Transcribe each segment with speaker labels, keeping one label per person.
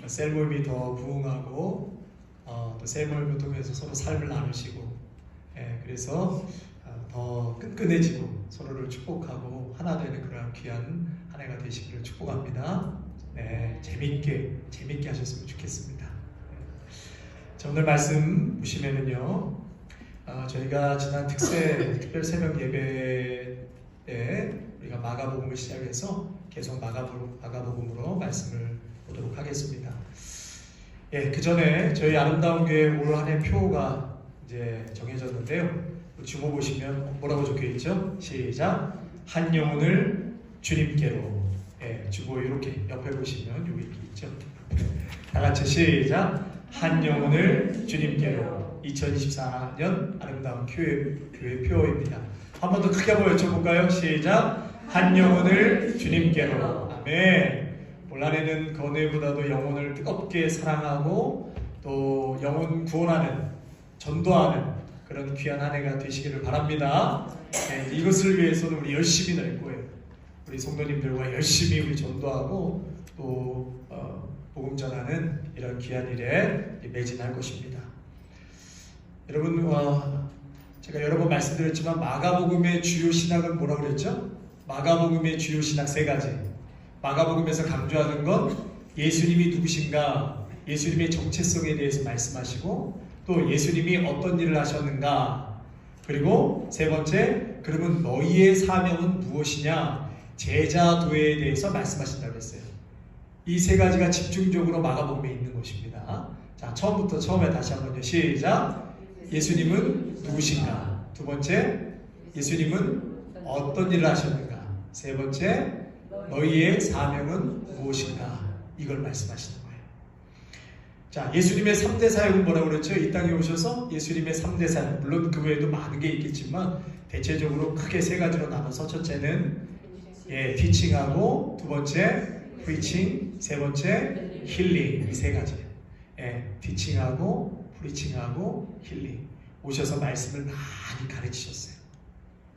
Speaker 1: 셀 모임이 더 부흥하고 또 셀 모임을 통해서 서로 삶을 나누시고 그래서 더 끈끈해지고 서로를 축복하고 하나 되는 그런 귀한 한 해가 되시기를 축복합니다. 재밌게 하셨으면 좋겠습니다. 자, 오늘 말씀 보시면은요, 저희가 지난 특별 새벽 예배 때 우리가 마가복음을 시작해서 계속 마가복음으로 말씀을 보도록 하겠습니다. 그 전에 저희 아름다운 교회 올 한 해 표가 이제 정해졌는데요. 주모 보시면 뭐라고 적혀 있죠? 시작. 한 영혼을 주님께로. 주모 이렇게 옆에 보시면 여기 있죠. 다 같이 시작. 한 영혼을 주님께로. 2024년 아름다운 교회 표입니다. 한 번 더 크게 한번 외쳐볼까요? 시작. 한 영혼을 주님께로. 아멘. 올 한 해는 그 어느보다도 영혼을 뜨겁게 사랑하고 또 영혼 구원하는, 전도하는 그런 귀한 한 해가 되시기를 바랍니다. 이것을 위해서는 우리 열심히 낼 거예요. 우리 성도님들과 열심히 우리 전도하고 또 복음 전하는 이런 귀한 일에 매진할 것입니다. 여러분, 제가 여러 번 말씀드렸지만 마가복음의 주요 신학은 뭐라고 그랬죠? 마가복음의 주요 신학 세 가지. 마가복음에서 강조하는 건 예수님이 누구신가, 예수님의 정체성에 대해서 말씀하시고 또 예수님이 어떤 일을 하셨는가, 그리고 세 번째, 그러면 너희의 사명은 무엇이냐, 제자도에 대해서 말씀하신다고 했어요. 이 세 가지가 집중적으로 마가복음에 있는 것입니다. 자, 처음에 다시 한번요. 시작. 예수님은 누구신가. 두 번째, 예수님은 어떤 일을 하셨는가. 세 번째, 너희의 사명은 무엇인가. 이걸 말씀하시는 거예요. 자, 예수님의 3대 사역은 뭐라고 그랬죠? 이 땅에 오셔서 예수님의 3대 사역, 물론 그 외에도 많은 게 있겠지만 대체적으로 크게 세 가지로 나눠서 첫째는 티칭하고, 두 번째 프리칭, 세 번째 힐링. 이 세 가지. 티칭하고 프리칭하고 힐링. 오셔서 말씀을 많이 가르치셨어요.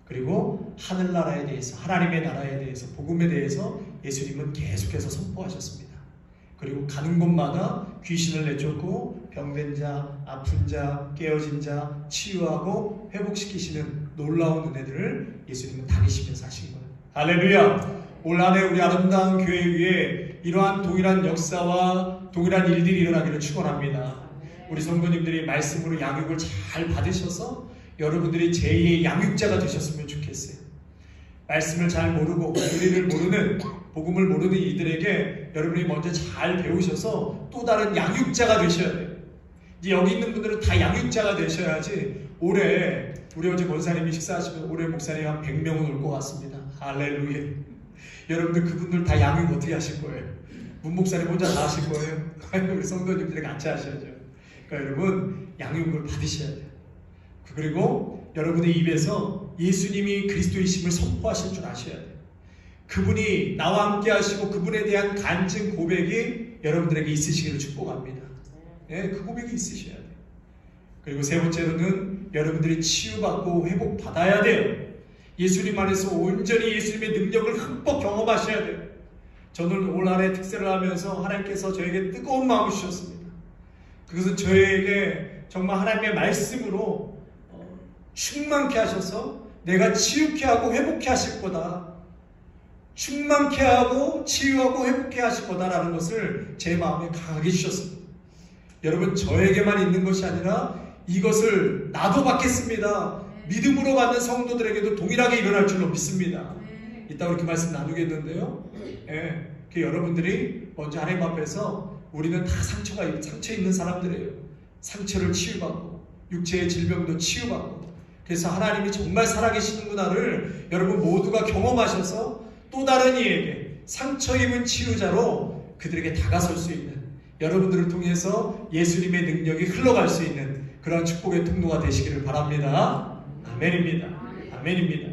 Speaker 1: 그리고 하늘나라에 대해서, 하나님의 나라에 대해서, 복음에 대해서 예수님은 계속해서 선포하셨습니다. 그리고 가는 곳마다 귀신을 내쫓고 병든 자, 아픈 자, 깨어진 자 치유하고 회복시키시는 놀라운 은혜들을 예수님은 다니시면서 하신 거예요. 할렐루야! 올 한 해 우리 아름다운 교회 위에 이러한 동일한 역사와 동일한 일들이 일어나기를 축원합니다. 우리 성도님들이 말씀으로 양육을 잘 받으셔서 여러분들이 제2의 양육자가 되셨으면 좋겠어요. 말씀을 잘 모르고 우리를 모르는, 복음을 모르는 이들에게 여러분이 먼저 잘 배우셔서 또 다른 양육자가 되셔야 돼요. 이제 여기 있는 분들은 다 양육자가 되셔야지. 올해 우리 어제 권사님이 식사하시면 올해 목사님 한 100명은 올 것 같습니다. 할렐루야. 여러분들 그분들 다 양육 어떻게 하실 거예요? 문 목사님 혼자 다 하실 거예요? 우리 성도님들이 같이 하셔야죠. 그러니까 여러분 양육을 받으셔야 돼요. 그리고 여러분의 입에서 예수님이 그리스도이심을 선포하실 줄 아셔야 돼요. 그분이 나와 함께 하시고 그분에 대한 간증 고백이 여러분들에게 있으시기를 축복합니다. 그 고백이 있으셔야 돼요. 그리고 세 번째로는 여러분들이 치유받고 회복받아야 돼요. 예수님 안에서 온전히 예수님의 능력을 흠뻑 경험하셔야 돼요. 저는 올 한 해 특세를 하면서 하나님께서 저에게 뜨거운 마음을 주셨습니다. 그것은 저에게 정말 하나님의 말씀으로 충만케 하셔서 내가 치유케 하고 회복케 하실 거다. 충만케 하고 치유하고 회복케 하실 거다라는 것을 제 마음에 강하게 주셨습니다. 여러분, 저에게만 있는 것이 아니라 이것을 나도 받겠습니다. 믿음으로 받는 성도들에게도 동일하게 일어날 줄로 믿습니다. 이따 우리 그 말씀 나누겠는데요. 여러분들이 먼저 하나님 앞에서 우리는 다 상처 있는 사람들이에요. 상처를 치유받고 육체의 질병도 치유받고, 그래서 하나님이 정말 살아계시는구나를 여러분 모두가 경험하셔서 또 다른 이에게 상처 입은 치유자로 그들에게 다가설 수 있는, 여러분들을 통해서 예수님의 능력이 흘러갈 수 있는 그런 축복의 통로가 되시기를 바랍니다. 아멘입니다. 아멘입니다.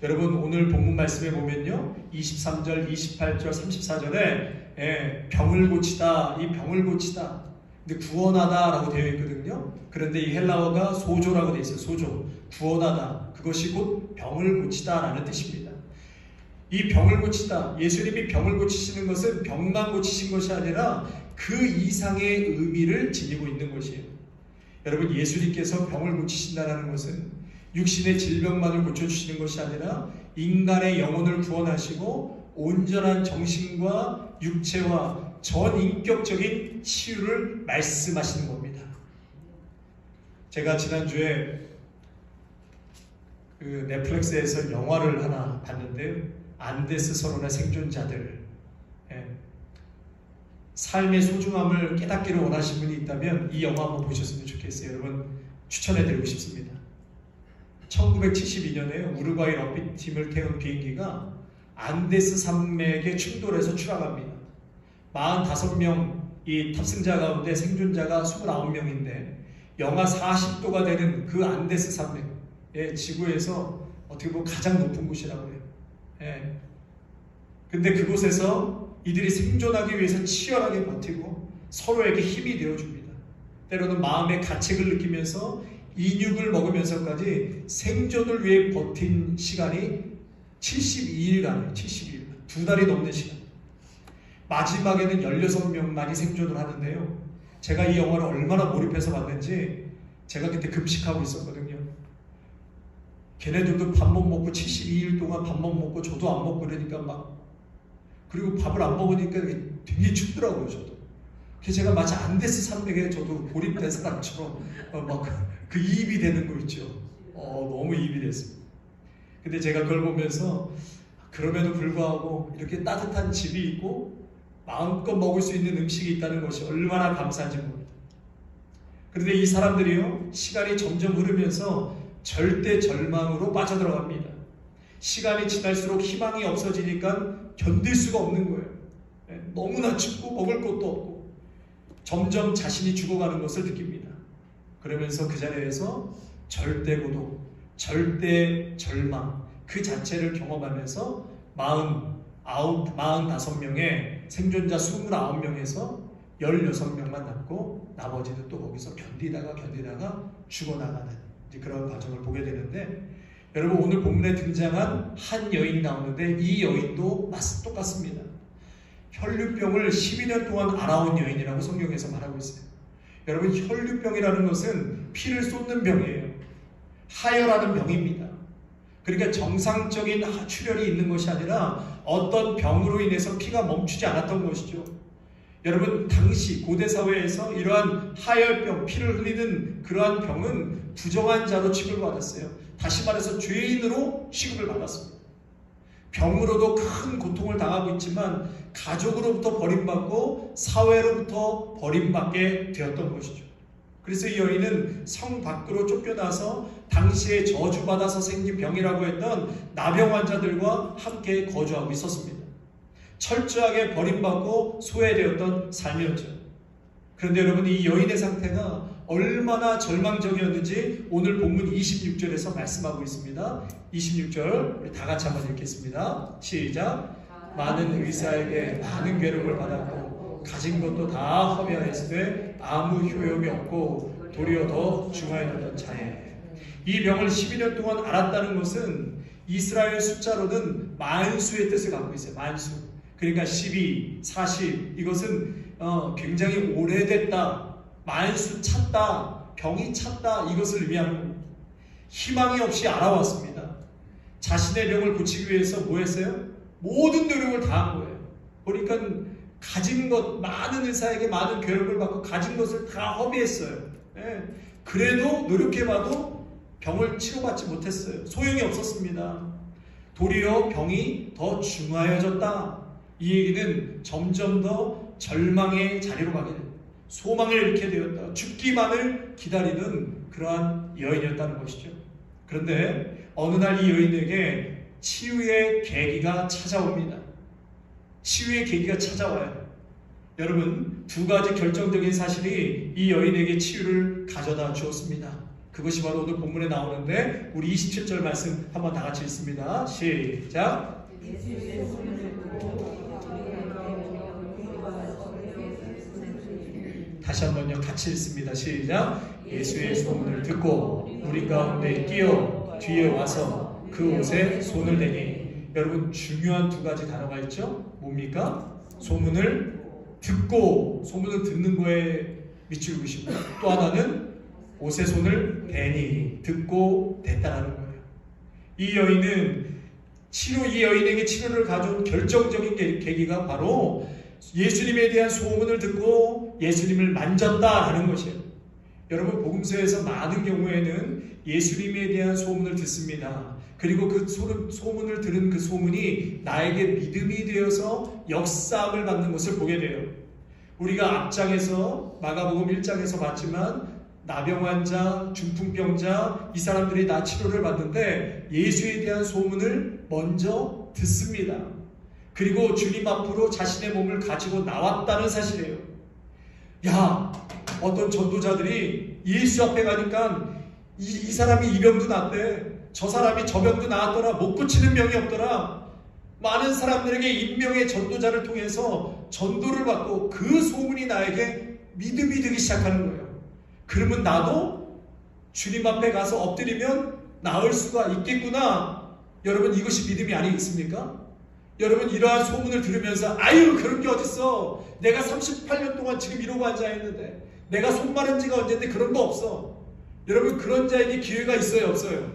Speaker 1: 여러분, 오늘 본문 말씀에 보면요, 23절, 28절, 34절에 병을 고치다, 이 병을 고치다, 근데 구원하다 라고 되어 있거든요. 그런데 이 헬라어가 소조라고 되어 있어요. 소조. 구원하다. 그것이 곧 병을 고치다 라는 뜻입니다. 이 병을 고치다. 예수님이 병을 고치시는 것은 병만 고치신 것이 아니라 그 이상의 의미를 지니고 있는 것이에요. 여러분, 예수님께서 병을 고치신다는 것은 육신의 질병만을 고쳐주시는 것이 아니라 인간의 영혼을 구원하시고 온전한 정신과 육체와 전인격적인 치유를 말씀하시는 겁니다. 제가 지난주에 그 넷플릭스에서 영화를 하나 봤는데요. 안데스 서론의 생존자들. 삶의 소중함을 깨닫기를 원하시는 분이 있다면 이 영화 한번 보셨으면 좋겠어요. 여러분, 추천해드리고 싶습니다. 1972년에 우루과이 럭비팀을 태운 비행기가 안데스 산맥에 충돌해서 추락합니다. 45명 이 탑승자 가운데 생존자가 29명인데 영하 40도가 되는 그 안데스 산맥, 지구에서 어떻게 보면 가장 높은 곳이라고 해요. 근데 그곳에서 이들이 생존하기 위해서 치열하게 버티고 서로에게 힘이 되어줍니다. 때로는 마음의 가책을 느끼면서 인육을 먹으면서까지 생존을 위해 버틴 시간이 72일간이에요. 72일간. 2달이 넘는 시간. 마지막에는 16명만이 생존을 하는데요. 제가 이 영화를 얼마나 몰입해서 봤는지 제가 그때 급식하고 있었거든요. 걔네들도 밥 못 먹고 72일 동안 밥 못 먹고 저도 안 먹고 그러니까 막, 그리고 밥을 안 먹으니까 되게 춥더라고요. 저도. 그래서 제가 마치 안데스 산맥에 저도 고립된 사람처럼 막 그 이입이 되는 거 있죠. 너무 이입이 됐습니다. 근데 제가 그걸 보면서 그럼에도 불구하고 이렇게 따뜻한 집이 있고 마음껏 먹을 수 있는 음식이 있다는 것이 얼마나 감사한지 모릅니다. 그런데 이 사람들이요, 시간이 점점 흐르면서 절대 절망으로 빠져들어갑니다. 시간이 지날수록 희망이 없어지니까 견딜 수가 없는 거예요. 너무나 춥고 먹을 것도 없고 점점 자신이 죽어가는 것을 느낍니다. 그러면서 그 자리에서 절대 고독, 절대 절망 그 자체를 경험하면서 45명의 생존자 29명에서 16명만 남고 나머지는 또 거기서 견디다가 죽어나가는 그런 과정을 보게 되는데, 여러분, 오늘 본문에 등장한 한 여인이 나오는데 이 여인도 똑같습니다. 혈류병을 12년 동안 앓아온 여인이라고 성경에서 말하고 있어요. 여러분, 혈류병이라는 것은 피를 쏟는 병이에요. 하혈하는 병입니다. 그러니까 정상적인 출혈이 있는 것이 아니라 어떤 병으로 인해서 피가 멈추지 않았던 것이죠. 여러분, 당시 고대 사회에서 이러한 하혈병, 피를 흘리는 그러한 병은 부정한 자로 취급을 받았어요. 다시 말해서 죄인으로 취급을 받았습니다. 병으로도 큰 고통을 당하고 있지만 가족으로부터 버림받고 사회로부터 버림받게 되었던 것이죠. 그래서 이 여인은 성 밖으로 쫓겨나서 당시에 저주받아서 생긴 병이라고 했던 나병 환자들과 함께 거주하고 있었습니다. 철저하게 버림받고 소외되었던 삶이었죠. 그런데 여러분, 이 여인의 상태가 얼마나 절망적이었는지 오늘 본문 26절에서 말씀하고 있습니다. 26절 우리 다 같이 한번 읽겠습니다. 시작. 많은 의사에게 많은 괴롭을 받았고 가진 것도 다 허비하였으되 아무 효용이 없고 도리어 더 중하여졌던 자에, 이 병을 12년 동안 앓았다는 것은 이스라엘 숫자로는 만수의 뜻을 갖고 있어요. 만수. 그러니까 12, 40 이것은 굉장히 오래됐다, 만수 찼다, 병이 찼다 이것을 의미하는 겁니다. 희망이 없이 알아왔습니다. 자신의 병을 고치기 위해서 뭐 했어요? 모든 노력을 다한 거예요. 그러니까 가진 것, 많은 의사에게 많은 괴롭을 받고 가진 것을 다 허비했어요. 그래도 노력해봐도 병을 치료받지 못했어요. 소용이 없었습니다. 도리어 병이 더 중하여졌다. 이 얘기는 점점 더 절망의 자리로 가게 됩니다. 소망을 잃게 되었다. 죽기만을 기다리는 그러한 여인이었다는 것이죠. 그런데 어느 날 이 여인에게 치유의 계기가 찾아옵니다. 치유의 계기가 찾아와요. 여러분, 두 가지 결정적인 사실이 이 여인에게 치유를 가져다 주었습니다. 그것이 바로 오늘 본문에 나오는데 우리 27절 말씀 한번 다 같이 읽습니다. 시작. 다시 한번요, 같이 읽습니다. 시작. 예수의 소문을 듣고 우리 가운데 끼어 뒤에 와서 그 옷에 손을 대니 여러분 중요한 두 가지 단어가 있죠. 뭡니까? 소문을 듣고, 소문을 듣는 거에 밑줄 그으시고, 또 하나는 옷에 손을 대니, 듣고 됐다라는 거예요. 이 여인에게 치료를 가져온 결정적인 계기가 바로 예수님에 대한 소문을 듣고 예수님을 만졌다라는 것이에요. 여러분, 복음서에서 많은 경우에는 예수님에 대한 소문을 듣습니다. 그리고 그 소문을 들은 그 소문이 나에게 믿음이 되어서 역사함을 받는 것을 보게 돼요. 우리가 앞장에서 마가복음 1장에서 봤지만 나병 환자, 중풍병자, 이 사람들이 다 치료를 받는데 예수에 대한 소문을 먼저 듣습니다. 그리고 주님 앞으로 자신의 몸을 가지고 나왔다는 사실이에요. 야, 어떤 전도자들이 예수 앞에 가니까 이 사람이 이 병도 낫대, 저 사람이 저 병도 나았더라, 못 고치는 병이 없더라. 많은 사람들에게 인명의 전도자를 통해서 전도를 받고 그 소문이 나에게 믿음이 되기 시작하는 거예요. 그러면 나도 주님 앞에 가서 엎드리면 나을 수가 있겠구나. 여러분, 이것이 믿음이 아니겠습니까? 여러분, 이러한 소문을 들으면서 아유, 그런 게 어딨어, 내가 38년 동안 지금 이러고 앉아있는데, 내가 손 마른 지가 언젠데 그런 거 없어. 여러분, 그런 자에게 기회가 있어요, 없어요?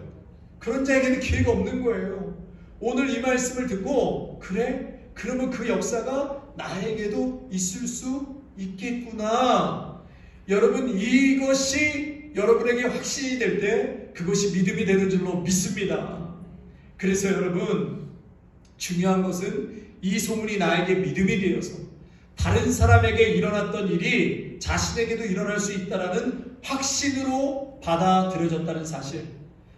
Speaker 1: 그런 자에게는 기회가 없는 거예요. 오늘 이 말씀을 듣고, 그래? 그러면 그 역사가 나에게도 있을 수 있겠구나. 여러분, 이것이 여러분에게 확신이 될 때 그것이 믿음이 되는 줄로 믿습니다. 그래서 여러분, 중요한 것은 이 소문이 나에게 믿음이 되어서 다른 사람에게 일어났던 일이 자신에게도 일어날 수 있다는 확신으로 받아들여졌다는 사실.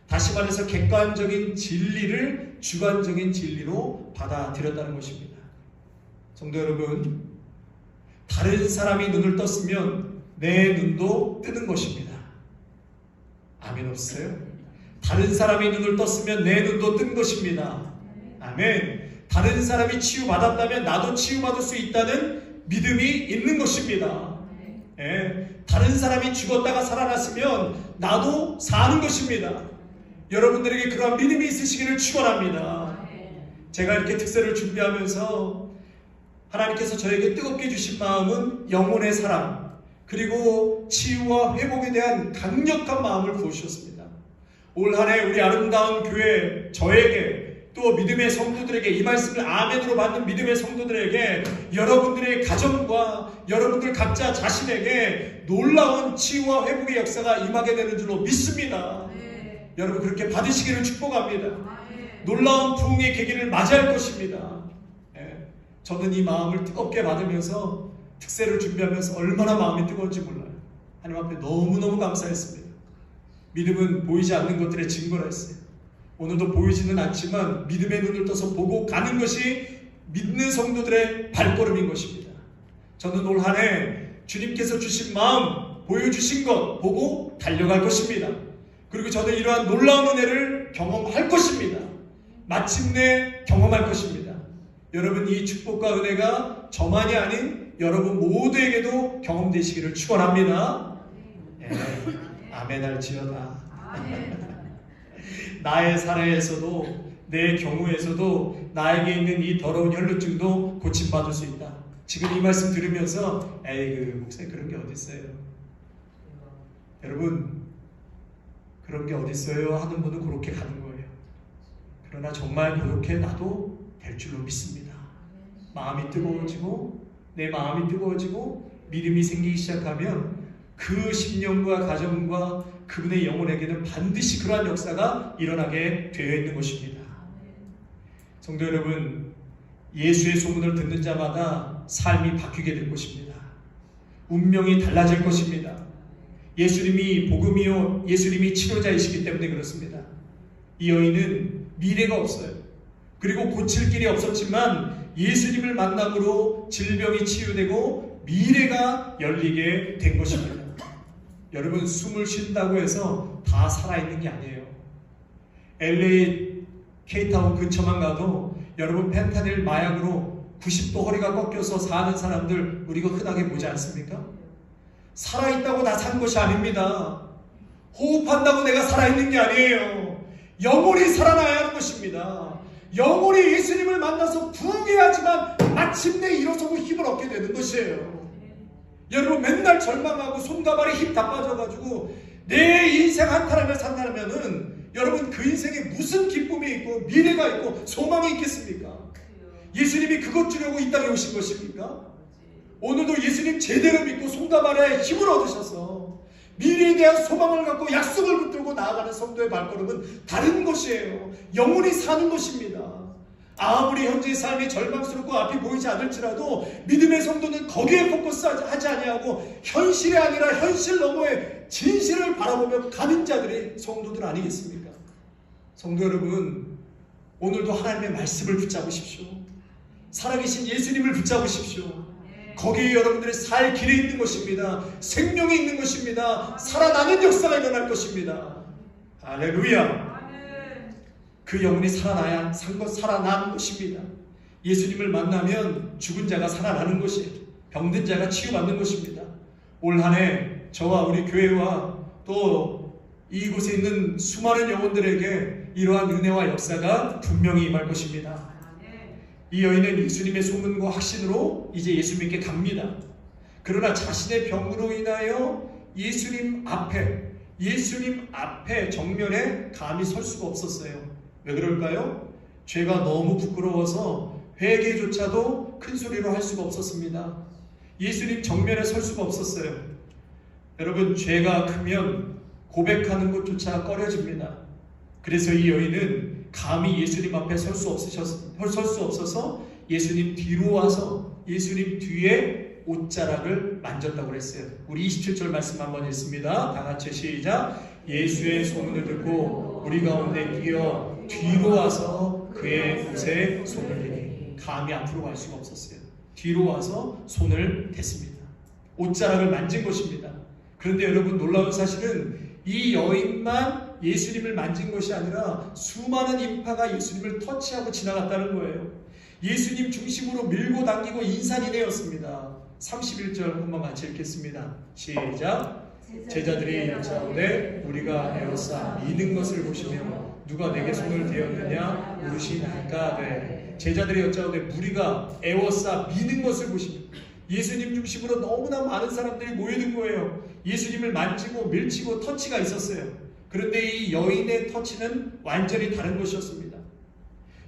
Speaker 1: 다시 말해서 객관적인 진리를 주관적인 진리로 받아들였다는 것입니다. 성도 여러분, 다른 사람이 눈을 떴으면 내 눈도 뜨는 것입니다. 아멘 없어요? 다른 사람이 눈을 떴으면 내 눈도 뜬 것입니다. 아멘. 다른 사람이 치유받았다면 나도 치유받을 수 있다는 믿음이 있는 것입니다. 다른 사람이 죽었다가 살아났으면 나도 사는 것입니다. 여러분들에게 그러한 믿음이 있으시기를 축원합니다. 제가 이렇게 특세를 준비하면서 하나님께서 저에게 뜨겁게 주신 마음은 영혼의 사랑, 그리고 치유와 회복에 대한 강력한 마음을 부어주셨습니다. 올 한 해 우리 아름다운 교회, 저에게 또 믿음의 성도들에게, 이 말씀을 아멘으로 받는 믿음의 성도들에게, 여러분들의 가정과 여러분들 각자 자신에게 놀라운 치유와 회복의 역사가 임하게 되는 줄로 믿습니다. 여러분, 그렇게 받으시기를 축복합니다. 놀라운 부흥의 계기를 맞이할 것입니다. 저는 이 마음을 뜨겁게 받으면서 특세를 준비하면서 얼마나 마음이 뜨거운지 몰라요. 하나님 앞에 너무너무 감사했습니다. 믿음은 보이지 않는 것들의 증거라 했어요. 오늘도 보이지는 않지만 믿음의 눈을 떠서 보고 가는 것이 믿는 성도들의 발걸음인 것입니다. 저는 올 한 해 주님께서 주신 마음, 보여주신 것 보고 달려갈 것입니다. 그리고 저는 이러한 놀라운 은혜를 경험할 것입니다. 마침내 경험할 것입니다. 여러분, 이 축복과 은혜가 저만이 아닌 여러분 모두에게도 경험되시기를 축원합니다. 아멘 할지어다. 나의 사례에서도, 내 경우에서도 나에게 있는 이 더러운 혈루증도 고침받을 수 있다. 지금 이 말씀 들으면서 에이, 목사님 그런 게 어딨어요. 여러분, 그런 게 어딨어요 하는 분은 그렇게 가는 거예요. 그러나 정말 그렇게 나도 될 줄로 믿습니다. 마음이 뜨거워지고, 내 마음이 뜨거워지고 믿음이 생기기 시작하면 그 10년과 가정과 그분의 영혼에게는 반드시 그러한 역사가 일어나게 되어 있는 것입니다. 성도 여러분, 예수의 소문을 듣는 자마다 삶이 바뀌게 될 것입니다. 운명이 달라질 것입니다. 예수님이 복음이요, 예수님이 치료자이시기 때문에 그렇습니다. 이 여인은 미래가 없어요. 그리고 고칠 길이 없었지만 예수님을 만남으로 질병이 치유되고 미래가 열리게 된 것입니다. 여러분, 숨을 쉰다고 해서 다 살아있는 게 아니에요. LA 케이타운 근처만 가도 여러분, 펜타닐 마약으로 90도 허리가 꺾여서 사는 사람들 우리가 흔하게 보지 않습니까? 살아있다고 다 산 것이 아닙니다. 호흡한다고 내가 살아있는 게 아니에요. 영혼이 살아나야 하는 것입니다. 영혼이 예수님을 만나서 부흥해야지만 마침내 일어서고 힘을 얻게 되는 것이에요. 여러분 맨날 절망하고 손과 발에 힘 다 빠져가지고 내 인생 한타라며 산다면은 여러분 그 인생에 무슨 기쁨이 있고 미래가 있고 소망이 있겠습니까? 예수님이 그것 주려고 이 땅에 오신 것입니까? 오늘도 예수님 제대로 믿고 손과 발에 힘을 얻으셔서 미래에 대한 소망을 갖고 약속을 붙들고 나아가는 성도의 발걸음은 다른 것이에요. 영혼이 사는 것입니다. 아무리 현재의 삶이 절망스럽고 앞이 보이지 않을지라도 믿음의 성도는 거기에 포커스하지 아니하고 현실이 아니라 현실 너머의 진실을 바라보며 가는 자들이 성도들 아니겠습니까? 성도 여러분, 오늘도 하나님의 말씀을 붙잡으십시오. 살아계신 예수님을 붙잡으십시오. 거기에 여러분들의 살 길이 있는 것입니다. 생명이 있는 것입니다. 살아나는 역사가 일어날 것입니다. 할렐루야. 그 영혼이 살아나는 것입니다. 예수님을 만나면 죽은 자가 살아나는 것이에요. 병든 자가 치유받는 것입니다. 올 한 해 저와 우리 교회와 또 이곳에 있는 수많은 영혼들에게 이러한 은혜와 역사가 분명히 임할 것입니다. 이 여인은 예수님의 소문과 확신으로 이제 예수 믿게 갑니다. 그러나 자신의 병으로 인하여 예수님 앞에 정면에 감히 설 수가 없었어요. 왜 그럴까요? 죄가 너무 부끄러워서 회개조차도 큰 소리로 할 수가 없었습니다. 예수님 정면에 설 수가 없었어요. 여러분, 죄가 크면 고백하는 것조차 꺼려집니다. 그래서 이 여인은 감히 예수님 앞에 설 수 없어서 예수님 뒤로 와서 예수님 뒤에 옷자락을 만졌다고 그랬어요. 우리 27절 말씀 한번 읽습니다. 다 같이 시작. 예수의 소문을 듣고 우리 가운데 뛰어 뒤로 와서 그의 옷에 손을 대니. 감히 앞으로 갈 수가 없었어요. 뒤로 와서 손을 댔습니다. 옷자락을 만진 것입니다. 그런데 여러분, 놀라운 사실은 이 여인만 예수님을 만진 것이 아니라 수많은 인파가 예수님을 터치하고 지나갔다는 거예요. 예수님 중심으로 밀고 당기고 인산인해였습니다. 31절 한번 같이 읽겠습니다. 시작. 제자들이 여짜오되 우리가 에워싸 미는 것을 보시며 누가 내게 손을 대었느냐 물으시나이까. 제자들이 여짜오되 우리가 에워싸 미는 것을 보시며 예수님 중심으로 너무나 많은 사람들이 모여든 거예요. 예수님을 만지고 밀치고 터치가 있었어요. 그런데 이 여인의 터치는 완전히 다른 것이었습니다.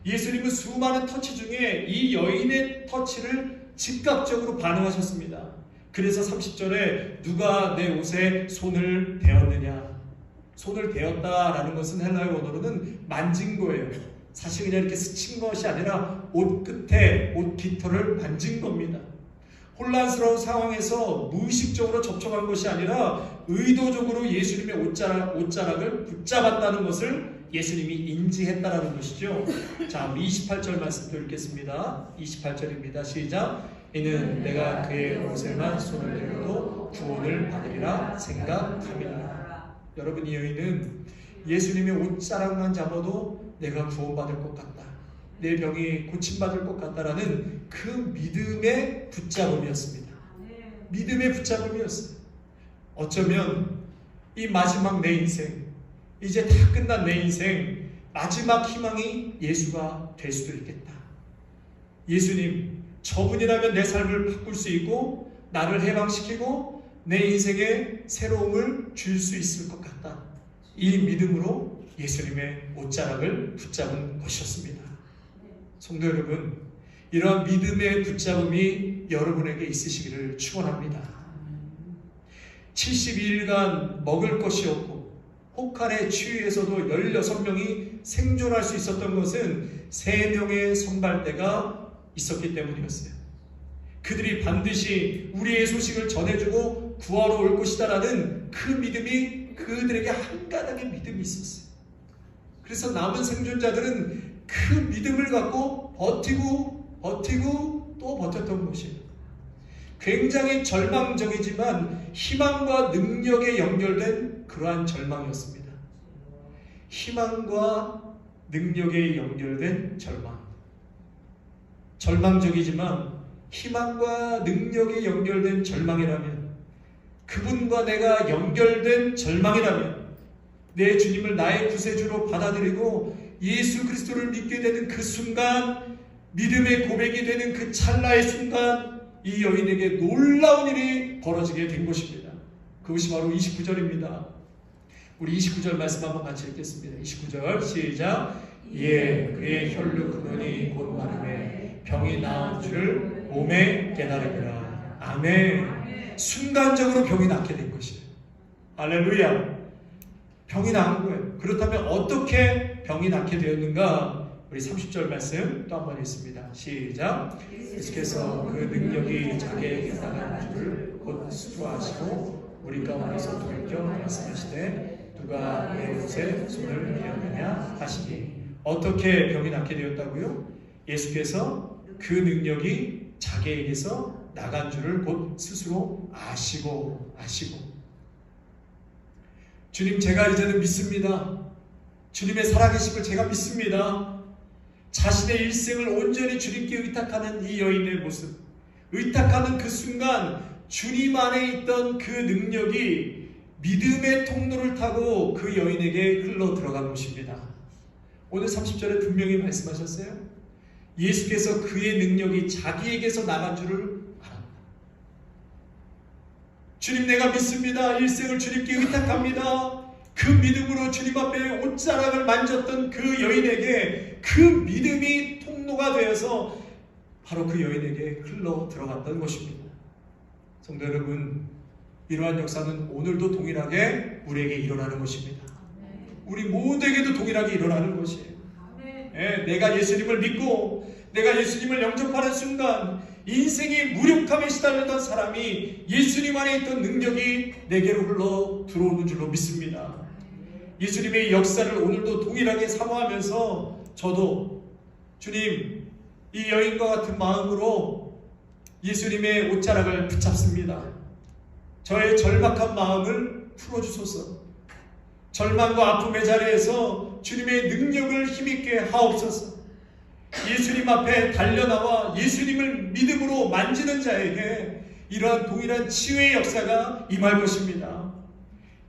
Speaker 1: 예수님은 수많은 터치 중에 이 여인의 터치를 즉각적으로 반응하셨습니다. 그래서 30절에 누가 내 옷에 손을 대었느냐. 손을 대었다라는 것은 헬라어 원어로는 만진 거예요. 사실 그냥 이렇게 스친 것이 아니라 옷 끝에 옷 깃털을 만진 겁니다. 혼란스러운 상황에서 무의식적으로 접촉한 것이 아니라 의도적으로 예수님의 옷자락을 붙잡았다는 것을 예수님이 인지했다라는 것이죠. 자, 우리 28절 말씀도 읽겠습니다. 28절입니다. 시작. 이는 내가 그의 옷에만 손을 대어도 구원을 받으리라 생각함이라. 여러분, 이 여인은 예수님의 옷자락만 잡아도 내가 구원받을 것 같다, 내 병이 고침받을 것 같다라는 그 믿음의 붙잡음이었습니다. 믿음의 붙잡음이었어요. 어쩌면 이 마지막 내 인생, 이제 다 끝난 내 인생 마지막 희망이 예수가 될 수도 있겠다. 예수님, 저분이라면 내 삶을 바꿀 수 있고 나를 해방시키고 내 인생에 새로움을 줄 수 있을 것 같다. 이 믿음으로 예수님의 옷자락을 붙잡은 것이었습니다. 성도 여러분, 이러한 믿음의 붙잡음이 여러분에게 있으시기를 축원합니다. 72일간 먹을 것이 없고 혹한의 추위에서도 16명이 생존할 수 있었던 것은 3명의 선발대가 있었기 때문이었어요. 그들이 반드시 우리의 소식을 전해주고 구하러 올 것이다라는 그 믿음이 그들에게 한가닥의 믿음이 있었어요. 그래서 남은 생존자들은 그 믿음을 갖고 버티고 또 버텼던 것이에요. 굉장히 절망적이지만 희망과 능력에 연결된 그러한 절망이었습니다. 희망과 능력에 연결된 절망. 절망적이지만 희망과 능력에 연결된 절망이라면, 그분과 내가 연결된 절망이라면, 내 주님을 나의 구세주로 받아들이고 예수 그리스도를 믿게 되는 그 순간, 믿음의 고백이 되는 그 찰나의 순간, 이 여인에게 놀라운 일이 벌어지게 된 것입니다. 그것이 바로 29절입니다. 우리 29절 말씀 한번 같이 읽겠습니다. 29절 시작. 예, 그의 혈루 근원이 곧 마름에 병이 나은 줄을 몸에 깨달으리라. 아멘. 순간적으로 병이 낫게 된 것이에요. 할렐루야. 병이 나은 거예요. 그렇다면 어떻게 병이 낫게 되었는가? 우리 30절 말씀 또 한번 읽습니다. 시작. 예수께서 그 능력이 자기에게 나간 줄을 곧 수주하시고 우리 가운데서 돌이켜 말씀하시되 누가 내 옷에 손을 대었느냐 하시니. 어떻게 병이 낫게 되었다고요? 예수께서 그 능력이 자기에게서 나간 줄을 곧 스스로 아시고 주님, 제가 이제는 믿습니다. 주님의 살아계심을 제가 믿습니다. 자신의 일생을 온전히 주님께 의탁하는 이 여인의 모습, 의탁하는 그 순간 주님 안에 있던 그 능력이 믿음의 통로를 타고 그 여인에게 흘러 들어간 것입니다. 오늘 30절에 분명히 말씀하셨어요. 예수께서 그의 능력이 자기에게서 나간 줄을 알았다. 주님, 내가 믿습니다. 일생을 주님께 의탁합니다. 그 믿음으로 주님 앞에 옷자락을 만졌던 그 여인에게 그 믿음이 통로가 되어서 바로 그 여인에게 흘러 들어갔던 것입니다. 성도 여러분, 이러한 역사는 오늘도 동일하게 우리에게 일어나는 것입니다. 우리 모두에게도 동일하게 일어나는 것이에요. 내가 예수님을 믿고 내가 예수님을 영접하는 순간 인생이 무력함에 시달리던 사람이 예수님 안에 있던 능력이 내게로 흘러 들어오는 줄로 믿습니다. 예수님의 역사를 오늘도 동일하게 사모하면서 저도 주님, 이 여인과 같은 마음으로 예수님의 옷자락을 붙잡습니다. 저의 절박한 마음을 풀어주소서. 절망과 아픔의 자리에서 주님의 능력을 힘있게 하옵소서. 예수님 앞에 달려나와 예수님을 믿음으로 만지는 자에게 이러한 동일한 치유의 역사가 임할 것입니다.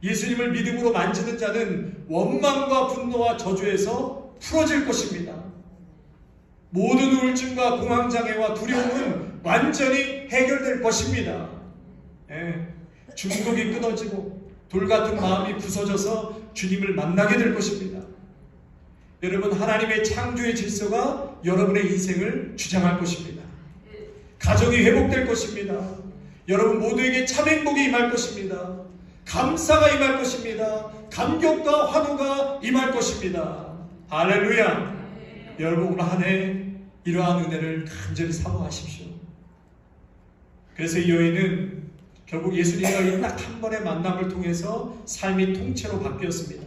Speaker 1: 예수님을 믿음으로 만지는 자는 원망과 분노와 저주에서 풀어질 것입니다. 모든 우울증과 공황장애와 두려움은 완전히 해결될 것입니다. 중독이 끊어지고 돌같은 마음이 부서져서 주님을 만나게 될 것입니다. 여러분, 하나님의 창조의 질서가 여러분의 인생을 주장할 것입니다. 가정이 회복될 것입니다. 여러분 모두에게 참 행복이 임할 것입니다. 감사가 임할 것입니다. 감격과 환호가 임할 것입니다. 할렐루야. 여러분, 오늘 한 해 이러한 은혜를 간절히 사모하십시오. 그래서 이 여인은 결국 예수님과의 딱 한 번의 만남을 통해서 삶이 통째로 바뀌었습니다.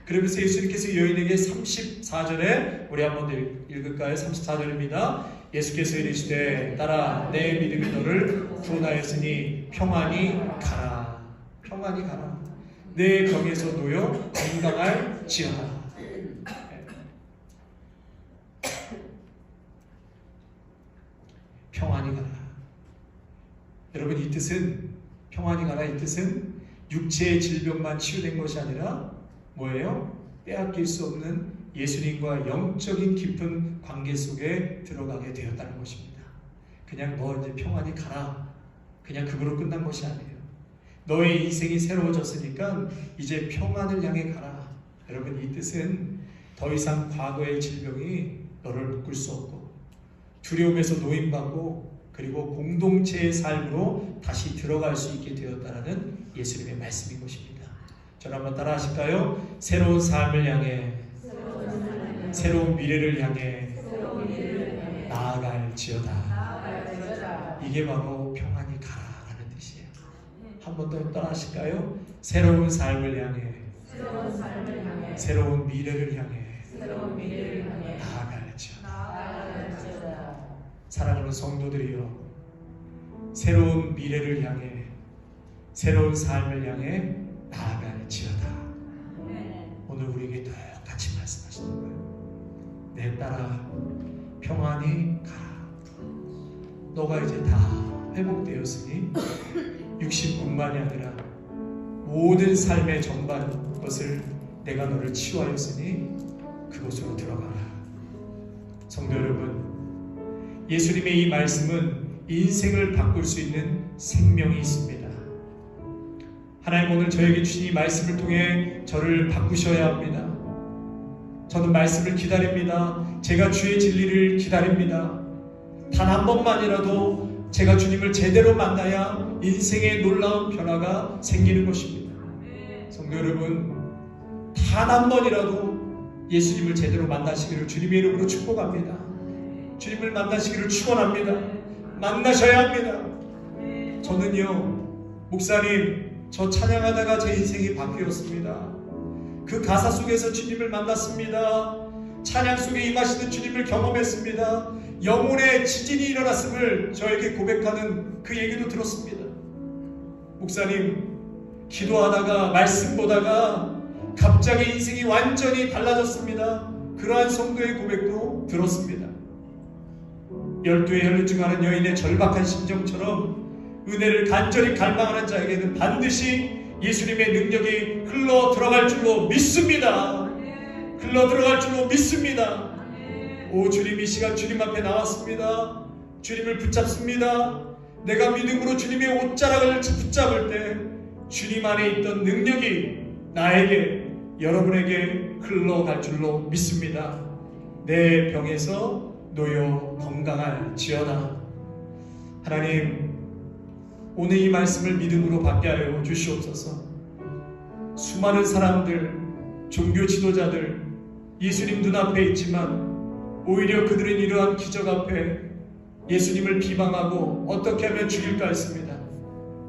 Speaker 1: 그러면서 예수님께서 이 여인에게 34절에 우리 한번 읽을까요? 34절입니다. 예수께서 이르시되 따라 내 믿음이 너를 구원하였으니 평안히 가라. 평안히 가라. 내 병에서 놓여 건강할지어다. 평안히 가라. 여러분, 이 뜻은, 평안히 가라 이 뜻은 육체의 질병만 치유된 것이 아니라 뭐예요? 빼앗길 수 없는 예수님과 영적인 깊은 관계 속에 들어가게 되었다는 것입니다. 그냥 너 이제 평안히 가라, 그냥 그거로 끝난 것이 아니에요. 너의 인생이 새로워졌으니까 이제 평안을 향해 가라. 여러분, 이 뜻은 더 이상 과거의 질병이 너를 묶을 수 없고 두려움에서 노임받고 그리고 공동체의 삶으로 다시 들어갈 수 있게 되었다는 예수님의 말씀인 것입니다. 저를 한번 따라 하실까요? 새로운 삶을 향해, 새로운 미래를 향해 나아갈지어다. 이게 바로 평안히 가라라는 뜻이에요. 한 번 더 따라 하실까요? 새로운 삶을 향해, 새로운 미래를 향해 나아갈지어다. 사랑하는 성도들이여, 새로운 미래를 향해, 새로운 삶을 향해 나아갈지어다. 오늘 우리에게 똑같이 말씀하시는 거예요. 내 딸아, 평안히 가라. 너가 이제 다 회복되었으니 육신뿐만이 아니라 모든 삶의 전반 것을 내가 너를 치유하였으니 그곳으로 들어가라. 성도 여러분, 예수님의 이 말씀은 인생을 바꿀 수 있는 생명이 있습니다. 하나님 오늘 저에게 주신 이 말씀을 통해 저를 바꾸셔야 합니다. 저는 말씀을 기다립니다. 제가 주의 진리를 기다립니다. 단 한 번만이라도 제가 주님을 제대로 만나야 인생의 놀라운 변화가 생기는 것입니다. 성도 여러분, 단 한 번이라도 예수님을 제대로 만나시기를 주님의 이름으로 축복합니다. 주님을 만나시기를 축원합니다. 만나셔야 합니다. 저는요, 목사님, 저 찬양하다가 제 인생이 바뀌었습니다. 그 가사 속에서 주님을 만났습니다. 찬양 속에 임하시는 주님을 경험했습니다. 영혼의 지진이 일어났음을 저에게 고백하는 그 얘기도 들었습니다. 목사님, 기도하다가 말씀 보다가 갑자기 인생이 완전히 달라졌습니다. 그러한 성도의 고백도 들었습니다. 12의 혈류 중 하는 여인의 절박한 심정처럼 은혜를 간절히 갈망하는 자에게는 반드시 예수님의 능력이 흘러 들어갈 줄로 믿습니다. 흘러 들어갈 줄로 믿습니다. 오 주님, 이 시간 주님 앞에 나왔습니다. 주님을 붙잡습니다. 내가 믿음으로 주님의 옷자락을 붙잡을 때 주님 안에 있던 능력이 나에게, 여러분에게 흘러갈 줄로 믿습니다. 내 병에서 놓여 건강할지어다. 하나님, 오늘 이 말씀을 믿음으로 받게 하여 주시옵소서. 수많은 사람들, 종교 지도자들, 예수님 눈앞에 있지만 오히려 그들은 이러한 기적 앞에 예수님을 비방하고 어떻게 하면 죽일까 했습니다.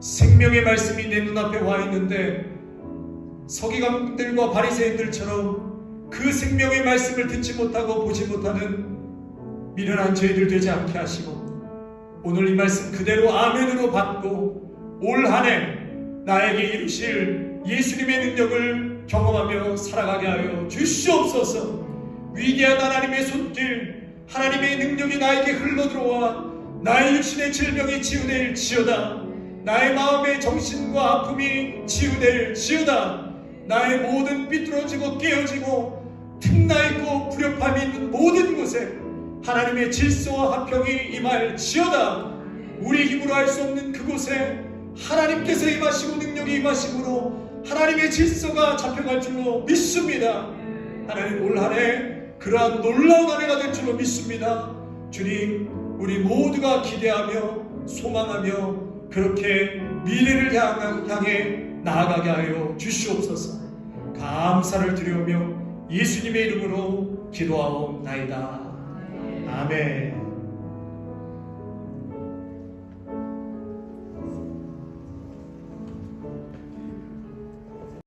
Speaker 1: 생명의 말씀이 내 눈앞에 와 있는데 서기관들과 바리새인들처럼 그 생명의 말씀을 듣지 못하고 보지 못하는 미련한 저희들 되지 않게 하시고, 오늘 이 말씀 그대로 아멘으로 받고 올 한 해 나에게 이루실 예수님의 능력을 경험하며 살아가게 하여 주시옵소서. 위대한 하나님의 손길, 하나님의 능력이 나에게 흘러들어와 나의 육신의 질병이 치유될지어다. 나의 마음의 정신과 아픔이 치유될지어다. 나의 모든 삐뚤어지고 깨어지고 틈나있고 불협함이 있는 모든 곳에 하나님의 질서와 화평이 임할지어다. 우리 힘으로 할 수 없는 그곳에 하나님께서 임하시고 능력이 임하심으로 하나님의 질서가 잡혀갈 줄로 믿습니다. 하나님, 올 한 해 그러한 놀라운 한 해가 될 줄로 믿습니다. 주님, 우리 모두가 기대하며 소망하며 그렇게 미래를 향해 나아가게 하여 주시옵소서. 감사를 드리오며 예수님의 이름으로 기도하옵나이다. 아멘.